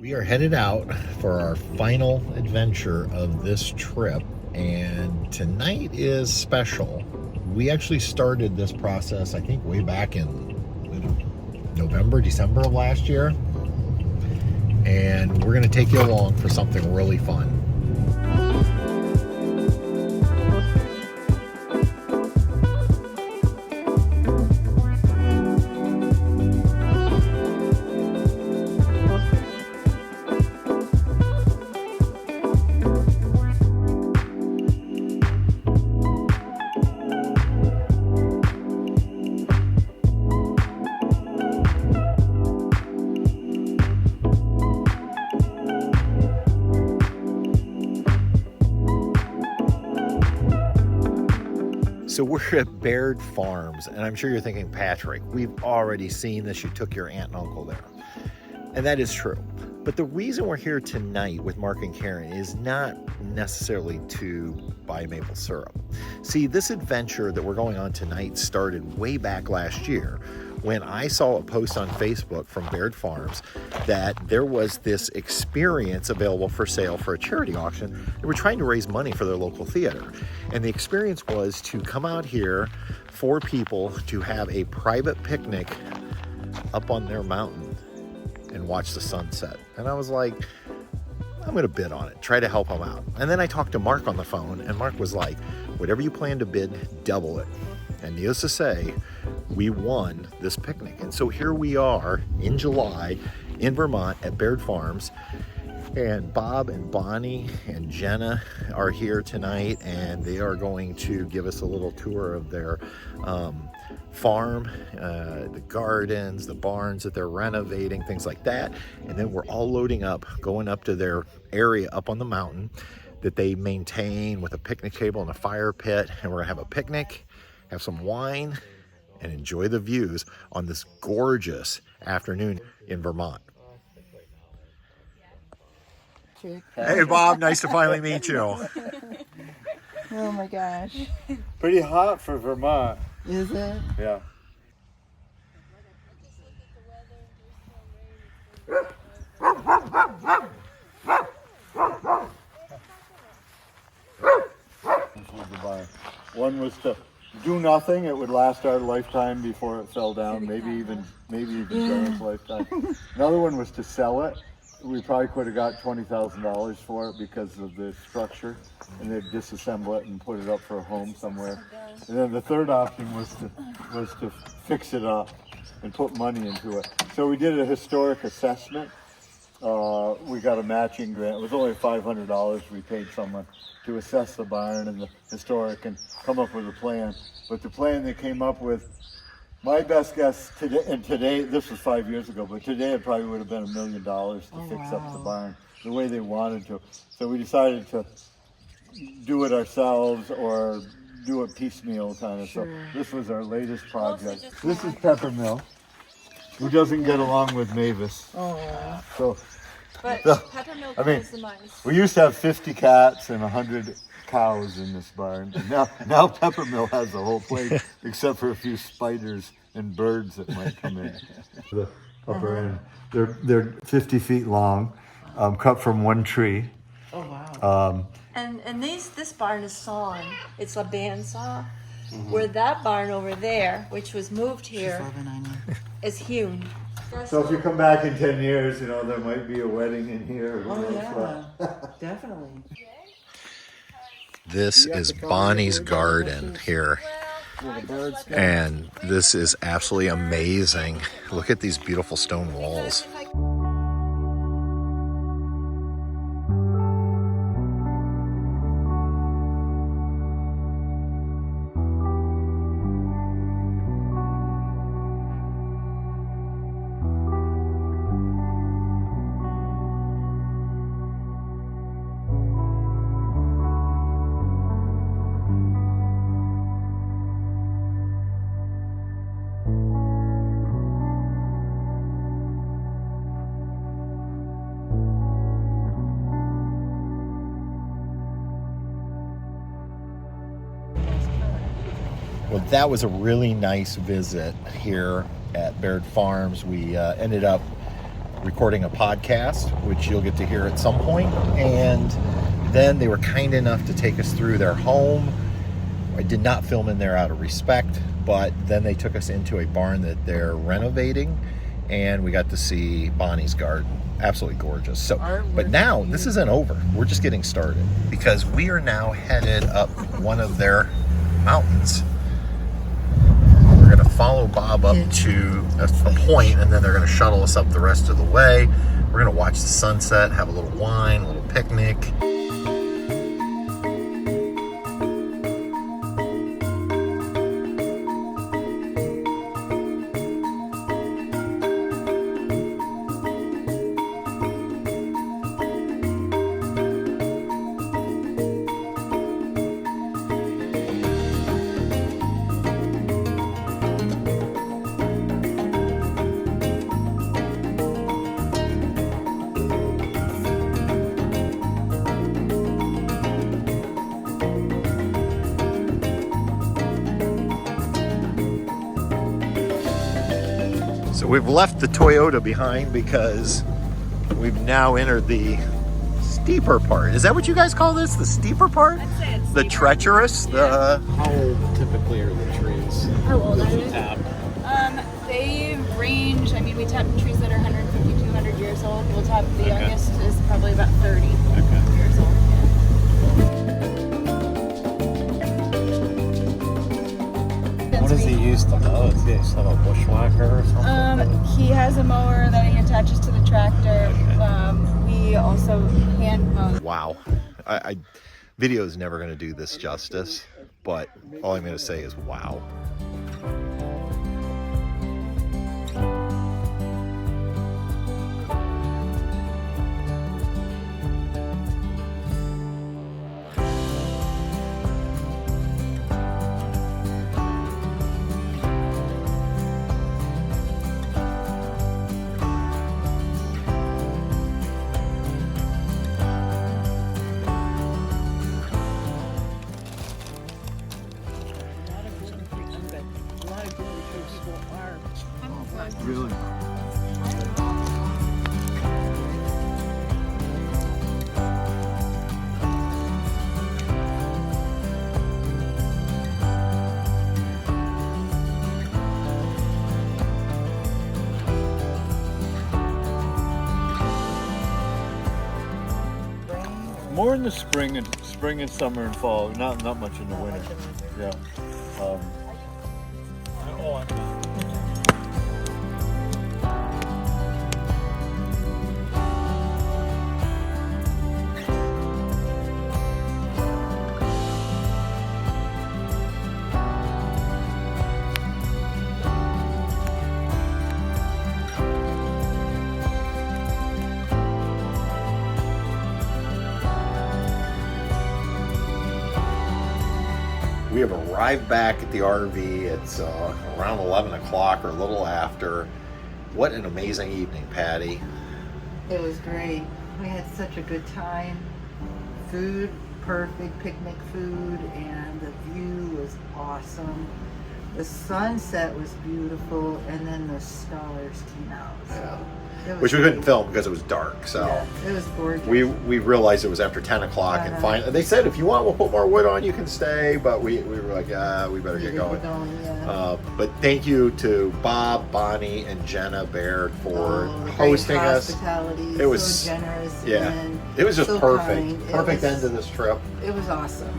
We are headed out for our final adventure of this trip, and tonight is special. We actually started this process, I think, way back in November, December of last year, and we're going to take you along for something really fun. So we're at Baird Farms, and I'm sure you're thinking, Patrick, we've already seen this. You took your aunt and uncle there. And that is true. But the reason we're here tonight with Mark and Karen is not necessarily to buy maple syrup. See, this adventure that we're going on tonight started way back last year when I saw a post on Facebook from Baird Farms that there was this experience available for sale for a charity auction. They were trying to raise money for their local theater. And the experience was to come out here for people to have a private picnic up on their mountain and watch the sunset. And I was like, I'm going to bid on it, try to help them out. And then I talked to Mark on the phone, and Mark was like, whatever you plan to bid, double it. And needless to say, we won this picnic. And so here we are in July in Vermont at Baird Farms. And Bob and Bonnie and Jenna are here tonight, and they are going to give us a little tour of their farm, the gardens, the barns that they're renovating, things like that. And then we're all loading up, going up to their area up on the mountain that they maintain with a picnic table and a fire pit. And we're gonna have a picnic, have some wine, and enjoy the views on this gorgeous afternoon in Vermont. Hey Bob, nice to finally meet you. Oh my gosh. Pretty hot for Vermont. Is it? Yeah. One was to do nothing; it would last our lifetime before it fell down. Maybe even Jenna's lifetime. Another one was to sell it. We probably could have got $20,000 for it because of the structure, and they'd disassemble it and put it up for a home somewhere. And then the third option was to fix it up and put money into it. So we did a historic assessment. We got a matching grant. It was only $500 we paid someone to assess the barn and the historic and come up with a plan. But the plan they came up with, my best guess today, this was 5 years ago, but today it probably would have been $1 million to fix up the barn the way they wanted to. So we decided to do it ourselves or do it piecemeal kind of. Sure. So this was our latest project. This is Peppermill, who doesn't get along with Mavis. Oh. So, but Peppermill kills the mice. We used to have 50 cats and 100 cows in this barn. Now Peppermill has the whole place, except for a few spiders and birds that might come in. The upper end, they're 50 feet long, cut from one tree. Oh wow! And this barn is sawn. It's a band saw. Where that barn over there, which was moved here, is hewn. So if you come back in 10 years, there might be a wedding in here. Oh yeah, definitely. This is Bonnie's garden here, and this is absolutely amazing. Look at these beautiful stone walls. Well, that was a really nice visit here at Baird Farms. We ended up recording a podcast, which you'll get to hear at some point. And then they were kind enough to take us through their home. I did not film in there out of respect, but then they took us into a barn that they're renovating, and we got to see Bonnie's garden. Absolutely gorgeous. So, but now this isn't over. We're just getting started, because we are now headed up one of their mountains. We're going to follow Bob up to a point, and then they're going to shuttle us up the rest of the way. We're going to watch the sunset, have a little wine, a little picnic. So we've left the Toyota behind because we've now entered the steeper part. Is that what you guys call this? The steeper part? I'd say it's The steeper. treacherous? Yeah. How old typically are the trees? How old are that you they? tap? They range, I mean, we tap trees that are 150, 200 years old. We'll tap the Okay. youngest is probably about 30 Okay. years old. What does he use to mow? Does he just have a bushwhacker or something? He has a mower that he attaches to the tractor. We also hand mow. Wow. Video is never going to do this justice, but all I'm going to say is wow. Really? More in the spring and summer and fall. Not much in the winter. Yeah. We have arrived back at the RV. It's around 11 o'clock or a little after. What an amazing evening, Patty. It was great. We had such a good time. Food, perfect picnic food, and the view was awesome. The sunset was beautiful, and then the stars came out. Yeah. It was Which we couldn't great. film because it was dark. So Yeah, it was gorgeous. we realized it was after 10 o'clock, and finally they said, if you want, we'll put more wood on, you can stay. But we were like, we better get going. Yeah. But thank you to Bob, Bonnie, and Jenna Baird for Oh, great hosting us. hospitality, It was so generous. yeah, and it was just so perfect. kind. Perfect end to this trip. It was awesome.